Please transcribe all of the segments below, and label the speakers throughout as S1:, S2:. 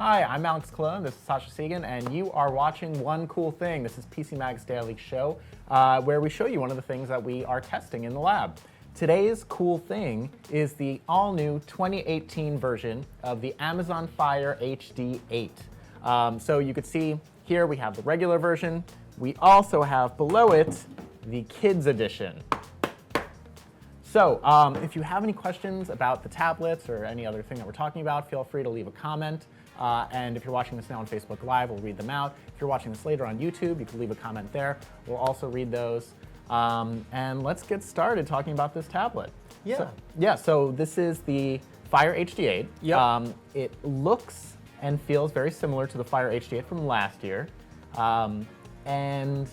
S1: Hi, I'm Alex Cologne, this is Sasha Segan, and you are watching One Cool Thing. This is PC Mag's daily show, where we show you one of the things that we are testing in the lab. Today's cool thing is the all-new 2018 version of the Amazon Fire HD 8. So you could see here we have the regular version. We also have below it the Kids Edition. So if you have any questions about the tablets or any other thing that we're talking about, feel free to leave a comment. And if you're watching this now on Facebook Live, we'll read them out. If you're watching this later on YouTube, you can leave a comment there. We'll also read those. And let's get started talking about this tablet. So this is the Fire HD8.
S2: Yep.
S1: It looks and feels very similar to the Fire HD8 from last year. And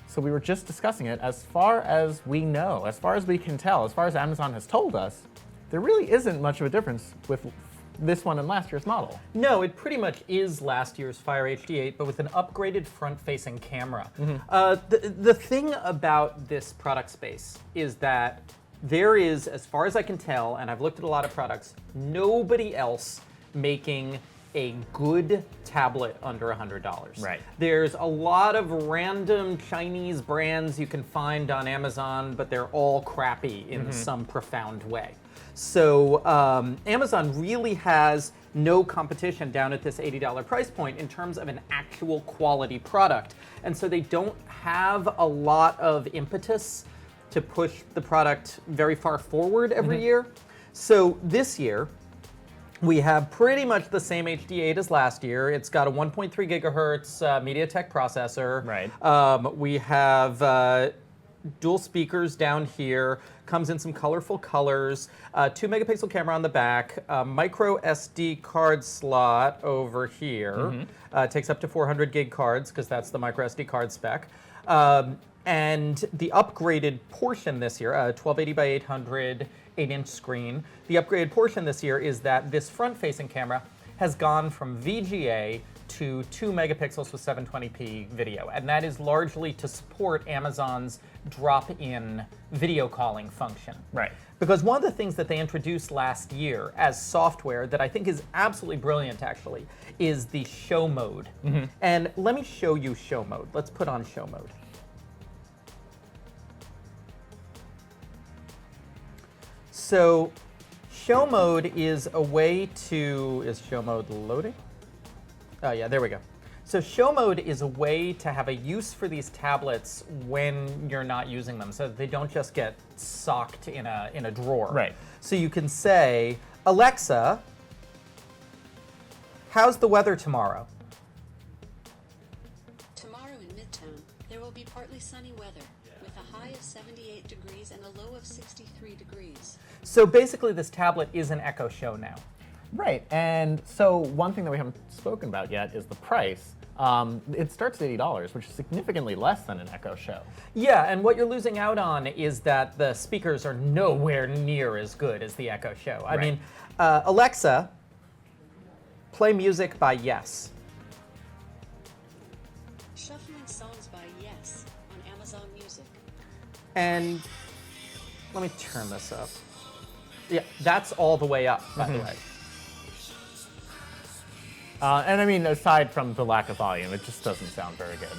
S1: so we were just discussing it. As far as we know, as far as we can tell, as far as Amazon has told us, there really isn't much of a difference with this one and last year's model.
S2: No, it pretty much is last year's Fire HD8, but with an upgraded front-facing camera. The thing about this product space is that there is, as far as I can tell, and I've looked at a lot of products, nobody else making a good tablet under $100.
S1: Right.
S2: There's a lot of random Chinese brands you can find on Amazon, but they're all crappy in some profound way. So Amazon really has no competition down at this $80 price point in terms of an actual quality product. And so they don't have a lot of impetus to push the product very far forward every year. So this year, we have pretty much the same HD8 as last year. It's got a 1.3 gigahertz MediaTek processor.
S1: Right.
S2: We have dual speakers down here, comes in some colorful colors, 2 megapixel camera on the back, micro SD card slot over here. Takes up to 400 gig cards, because that's the micro SD card spec. And the upgraded portion this year, 1280 by 800, 8-inch screen. The upgraded portion this year is that this front-facing camera has gone from VGA to 2 megapixels with 720p video, and that is largely to support Amazon's drop-in video calling function.
S1: Right.
S2: Because one of the things that they introduced last year as software that I think is absolutely brilliant, actually, is the show mode. And let me show you show mode. Let's put on show mode. So show mode is a way to, is show mode loading? Oh yeah, there we go. So show mode is a way to have a use for these tablets when you're not using them, so that they don't just get socked in a drawer.
S1: Right.
S2: So you can say, Alexa, how's the weather tomorrow?
S3: Tomorrow in Midtown, there will be partly sunny weather, with a high of 78 degrees and a low of 63 degrees.
S2: So basically this tablet is an Echo Show now.
S1: Right, and so one thing that we haven't spoken about yet is the price. It starts at $80, which is significantly less than an Echo Show.
S2: Yeah, and what you're losing out on is that the speakers are nowhere near as good as the Echo Show. I mean, Alexa, play music by Yes.
S3: Shuffling songs by Yes on Amazon Music.
S2: And let me turn this up. Yeah, that's all the way up, by the way.
S1: And I mean, aside from the lack of volume, it just doesn't sound very good.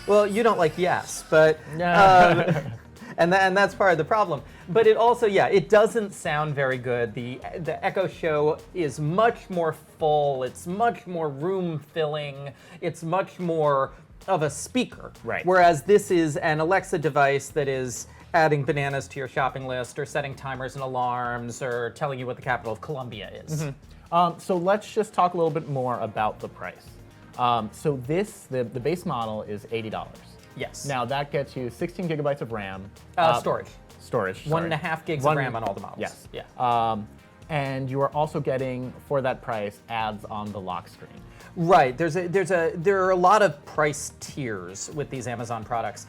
S2: Well, you don't like Yes, but and that's part of the problem. But it also, yeah, it doesn't sound very good. The Echo Show is much more full. It's much more room filling. It's much more of a speaker.
S1: Right.
S2: Whereas this is an Alexa device that is adding bananas to your shopping list, or setting timers and alarms, or telling you what the capital of Colombia is.
S1: So let's just talk a little bit more about the price. So the base model is $80.
S2: Yes.
S1: Now that gets you 16 gigabytes of RAM.
S2: Storage.
S1: Storage. Sorry.
S2: 1.5 gigs of RAM on all the models.
S1: Yes.
S2: Yeah.
S1: And you are also getting, for that price, ads on the lock screen.
S2: Right. There are a lot of price tiers with these Amazon products.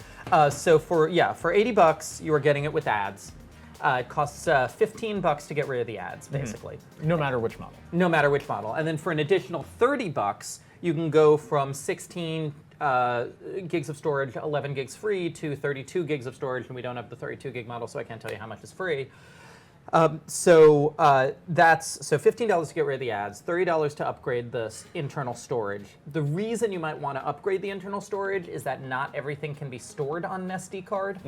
S2: So for $80, you are getting it with ads. It costs $15 to get rid of the ads, basically.
S1: No matter which model.
S2: No matter which model. And then for an additional $30, you can go from 16 gigs of storage, 11 gigs free, to 32 gigs of storage, and we don't have the 32 gig model, so I can't tell you how much is free. That's $15 to get rid of the ads, $30 to upgrade the internal storage. The reason you might want to upgrade the internal storage is that not everything can be stored on an SD card.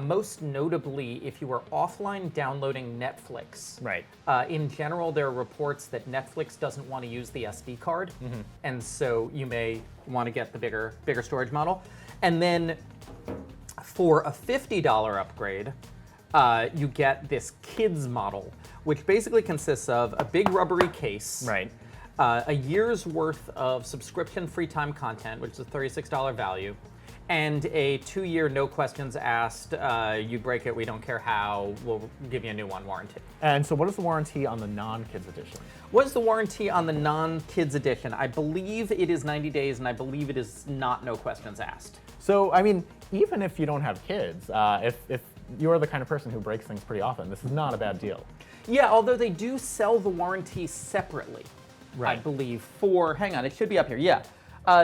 S2: Most notably, if you are offline downloading Netflix.
S1: Right.
S2: In general, there are reports that Netflix doesn't want to use the SD card, and so you may want to get the bigger storage model. And then for a $50 upgrade, you get this kids model, which basically consists of a big rubbery case,
S1: Right.
S2: a year's worth of subscription free time content, which is a $36 value, and a 2-year no questions asked, you break it, we don't care how, we'll give you a new one warranty.
S1: And so what is the warranty on the non-kids edition?
S2: What is the warranty on the non-kids edition? I believe it is 90 days, and I believe it is not no questions asked.
S1: So, I mean, even if you don't have kids, if you're the kind of person who breaks things pretty often, this is not a bad deal.
S2: Yeah, although they do sell the warranty separately, I
S1: Right.
S2: believe, for, hang on, it should be up here, yeah.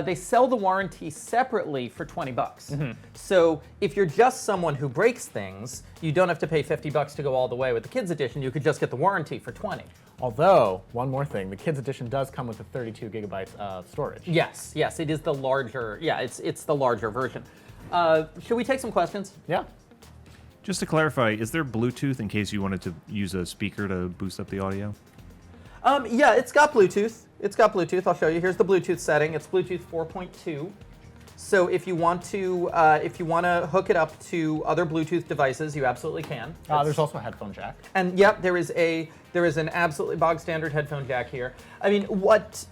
S2: They sell the warranty separately for $20. So if you're just someone who breaks things, you don't have to pay $50 to go all the way with the kids edition, you could just get the warranty for $20.
S1: Although, one more thing, the kids edition does come with a 32 gigabytes of storage.
S2: Yes, it is the larger, it's the larger version. Should we take some questions?
S1: Yeah.
S4: Just to clarify, is there Bluetooth in case you wanted to use a speaker to boost up the audio?
S2: Yeah, it's got Bluetooth. I'll show you. Here's the Bluetooth setting. It's Bluetooth 4.2. So if you want to hook it up to other Bluetooth devices, you absolutely can.
S1: There's also a headphone jack.
S2: And yep, there is an absolutely bog standard headphone jack here. I mean, what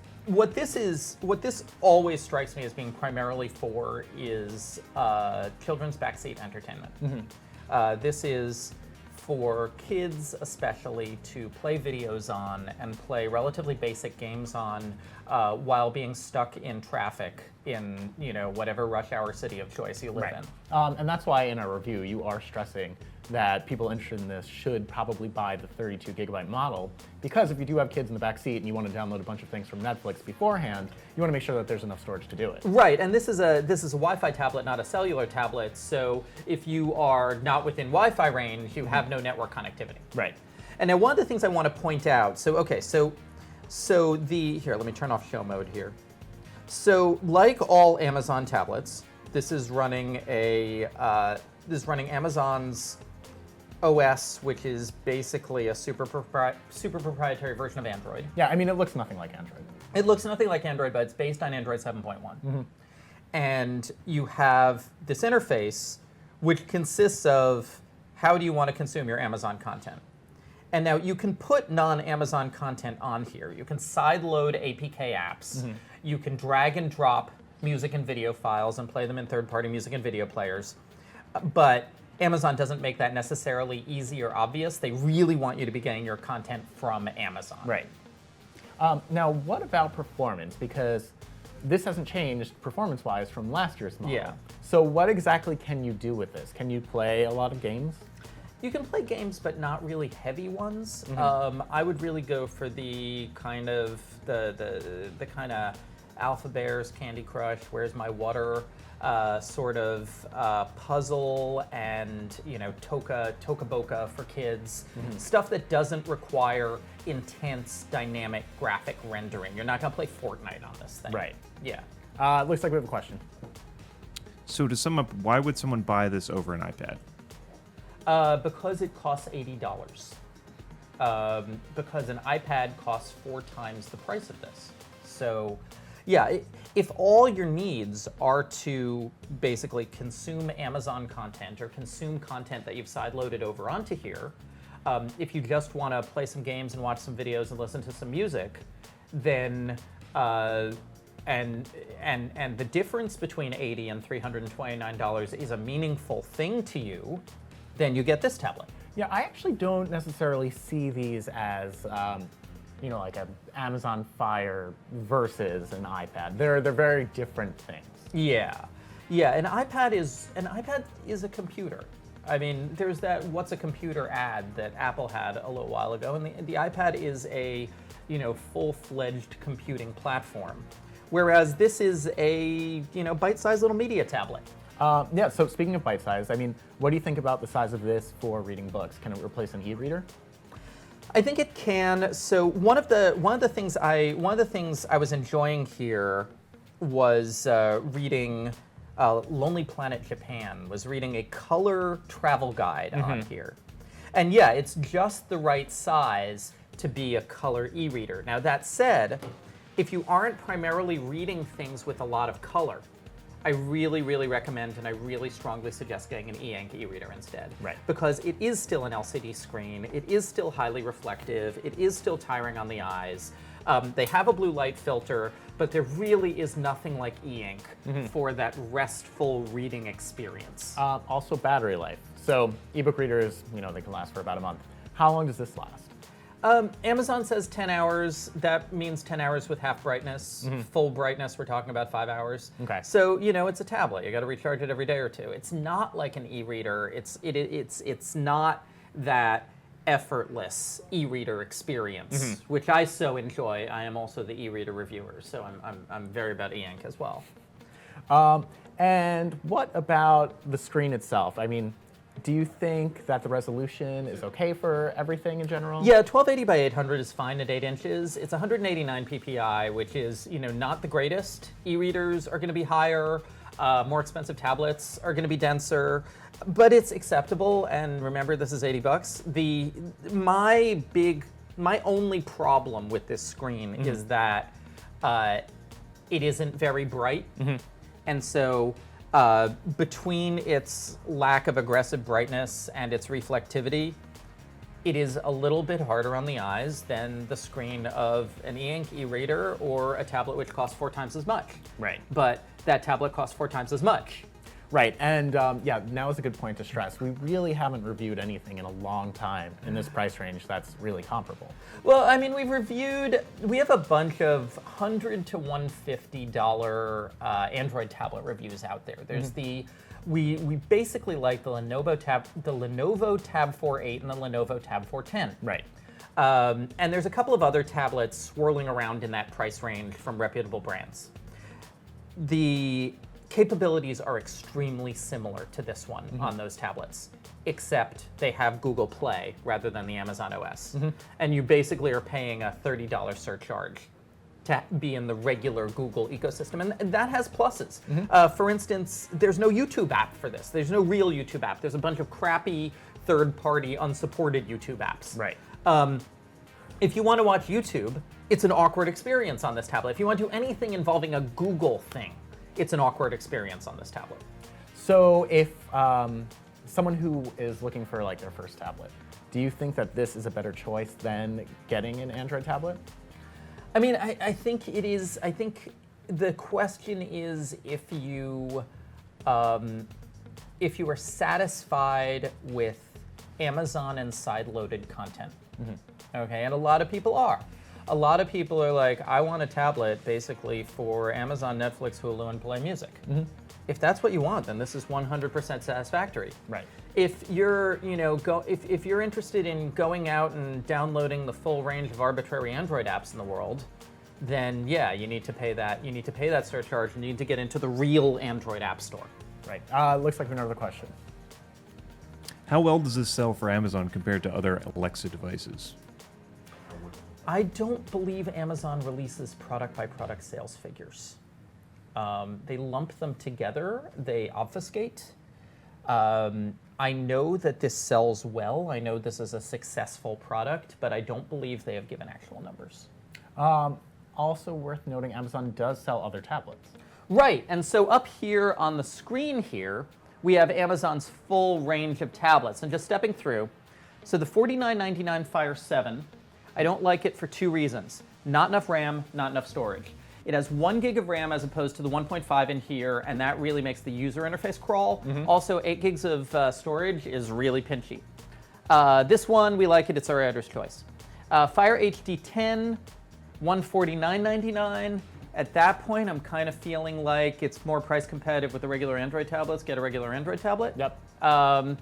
S2: this always strikes me as being primarily for is children's backseat entertainment. This is for kids especially to play videos on and play relatively basic games on while being stuck in traffic in whatever rush hour city of choice you live in.
S1: And that's why in our review you are stressing that people interested in this should probably buy the 32 gigabyte model, because if you do have kids in the back seat and you want to download a bunch of things from Netflix beforehand, you want to make sure that there's enough storage to do it.
S2: Right, and this is a Wi-Fi tablet, not a cellular tablet. So if you are not within Wi-Fi range, you have no network connectivity.
S1: Right.
S2: And now one of the things I want to point out. So here, let me turn off show mode here. So like all Amazon tablets, this is running Amazon's OS, which is basically a super proprietary version of Android.
S1: Yeah, I mean, it looks nothing like Android.
S2: It looks nothing like Android, but it's based on Android 7.1. And you have this interface, which consists of how do you want to consume your Amazon content. And now you can put non-Amazon content on here. You can sideload APK apps. You can drag and drop music and video files and play them in third-party music and video players. But Amazon doesn't make that necessarily easy or obvious. They really want you to be getting your content from Amazon.
S1: Right. Now, what about performance? Because this hasn't changed performance-wise from last year's model.
S2: Yeah.
S1: So what exactly can you do with this? Can you play a lot of games?
S2: You can play games, but not really heavy ones. I would really go for the kind of the kind of Alpha Bears, Candy Crush, Where's My Water sort of puzzle, and Toca Boca for kids. Stuff that doesn't require intense dynamic graphic rendering. You're not gonna play Fortnite on this thing.
S1: Right.
S2: Yeah.
S1: Looks like we have a question.
S4: So to sum up, why would someone buy this over an iPad?
S2: Because it costs $80. Because an iPad costs 4 times the price of this. So, yeah, if all your needs are to basically consume Amazon content or consume content that you've sideloaded over onto here, if you just want to play some games and watch some videos and listen to some music, then and the difference between $80 and $329 is a meaningful thing to you, then you get this tablet.
S1: Yeah, I actually don't necessarily see these as, like an Amazon Fire versus an iPad. They're very different things.
S2: Yeah, an iPad is a computer. I mean, there's that "What's a computer" ad that Apple had a little while ago, and the iPad is a full-fledged computing platform, whereas this is a bite-sized little media tablet.
S1: Yeah, so speaking of bite size, I mean, what do you think about the size of this for reading books? Can it replace an e-reader?
S2: I think it can. So one of the things I was enjoying here was reading Lonely Planet Japan. Was reading a color travel guide on here, and yeah, it's just the right size to be a color e-reader. Now that said, if you aren't primarily reading things with a lot of color, I really, really recommend and I really strongly suggest getting an e-ink e-reader instead.
S1: Right.
S2: Because it is still an LCD screen, it is still highly reflective, it is still tiring on the eyes. They have a blue light filter, but there really is nothing like e-ink for that restful reading experience.
S1: Also battery life. So ebook readers, they can last for about a month. How long does this last?
S2: Amazon says 10 hours. That means 10 hours with half brightness. Full brightness, we're talking about 5 hours.
S1: Okay.
S2: So, it's a tablet. You got to recharge it every day or two. It's not like an e-reader. It's not that effortless e-reader experience, which I so enjoy. I am also the e-reader reviewer, so I'm very about e-ink as well.
S1: And what about the screen itself? I mean, do you think that the resolution is okay for everything in general?
S2: Yeah, 1280 by 800 is fine at 8 inches. It's 189 ppi, which is, not the greatest. E-readers are going to be higher. More expensive tablets are going to be denser, but it's acceptable. And remember, this is $80. My only problem with this screen is that it isn't very bright, and so. Between its lack of aggressive brightness and its reflectivity, it is a little bit harder on the eyes than the screen of an e-ink e-reader or a tablet which costs 4 times as much.
S1: Right.
S2: But that tablet costs 4 times as much.
S1: Right, and now is a good point to stress. We really haven't reviewed anything in a long time in this price range that's really comparable.
S2: Well, I mean, we have a bunch of $100 to $150 Android tablet reviews out there. There's we basically like the Lenovo Tab 4.8 and the Lenovo Tab 410.
S1: Right.
S2: And there's a couple of other tablets swirling around in that price range from reputable brands. The capabilities are extremely similar to this one on those tablets, except they have Google Play rather than the Amazon OS. And you basically are paying a $30 surcharge to be in the regular Google ecosystem. And that has pluses. For instance, there's no YouTube app for this. There's no real YouTube app. There's a bunch of crappy third-party unsupported YouTube apps.
S1: Right.
S2: If you want to watch YouTube, it's an awkward experience on this tablet. If you want to do anything involving a Google thing, it's an awkward experience on this tablet.
S1: So if someone who is looking for their first tablet, do you think that this is a better choice than getting an Android tablet?
S2: I mean, I think it is. I think the question is if you are satisfied with Amazon and side-loaded content. Okay, and a lot of people are. A lot of people are like, I want a tablet basically for Amazon, Netflix, Hulu, and Play Music. If that's what you want, then this is 100% satisfactory.
S1: Right.
S2: If you're, if you're interested in going out and downloading the full range of arbitrary Android apps in the world, then yeah, you need to pay that. You need to pay that surcharge. You need to get into the real Android app store.
S1: Right. Looks like we have another question.
S4: How well does this sell for Amazon compared to other Alexa devices?
S2: I don't believe Amazon releases product-by-product sales figures. They lump them together. They obfuscate. I know that this sells well. I know this is a successful product, but I don't believe they have given actual numbers.
S1: Also worth noting, Amazon does sell other tablets.
S2: Right, and so up here on the screen here, we have Amazon's full range of tablets. And just stepping through, so the $49.99 Fire 7, I don't like it for 2 reasons. Not enough RAM, not enough storage. It has 1 gig of RAM as opposed to the 1.5 in here, and that really makes the user interface crawl. Also, 8 gigs of storage is really pinchy. This one, we like it. It's our editor's choice. Fire HD 10, $149.99. At that point, I'm kind of feeling like it's more price competitive with the regular Android tablets. Get a regular Android tablet.
S1: Yep.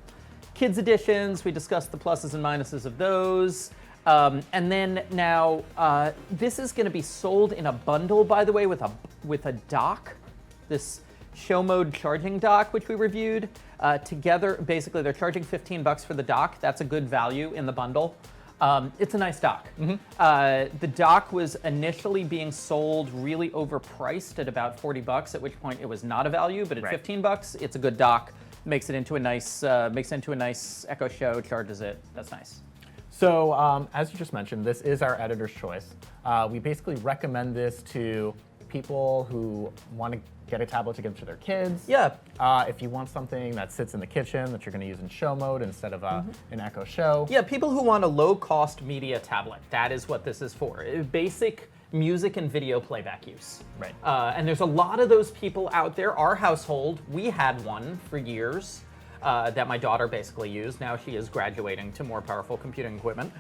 S2: Kids editions, we discussed the pluses and minuses of those. And then now, this is going to be sold in a bundle, by the way, with a dock, this show mode charging dock, which we reviewed. Together, basically, they're charging $15 for the dock. That's a good value in the bundle. It's a nice dock. The dock was initially being sold really overpriced at about 40 bucks, at which point it was not a value, but at
S1: Right.
S2: 15 bucks, it's a good dock. Makes it into a nice Echo Show, charges it. That's nice.
S1: So as you just mentioned, this is our editor's choice. We basically recommend this to people who want to get a tablet to give to their kids.
S2: Yeah.
S1: If you want something that sits in the kitchen that you're going to use in show mode instead of an Echo Show.
S2: Yeah, people who want a low-cost media tablet, that is what this is for. Basic music and video playback use.
S1: Right.
S2: And there's a lot of those people out there. Our household, we had one for years that my daughter basically used. Now she is graduating to more powerful computing equipment.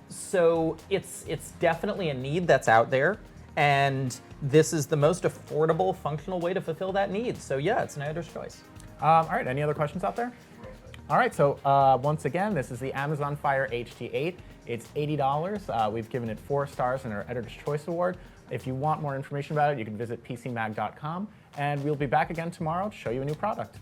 S2: So it's definitely a need that's out there. And this is the most affordable, functional way to fulfill that need. So yeah, it's an editor's choice.
S1: All right, any other questions out there? All right, so once again, this is the Amazon Fire HT8. It's $80. We've given it 4 stars in our Editor's Choice Award. If you want more information about it, you can visit PCMag.com, and we'll be back again tomorrow to show you a new product.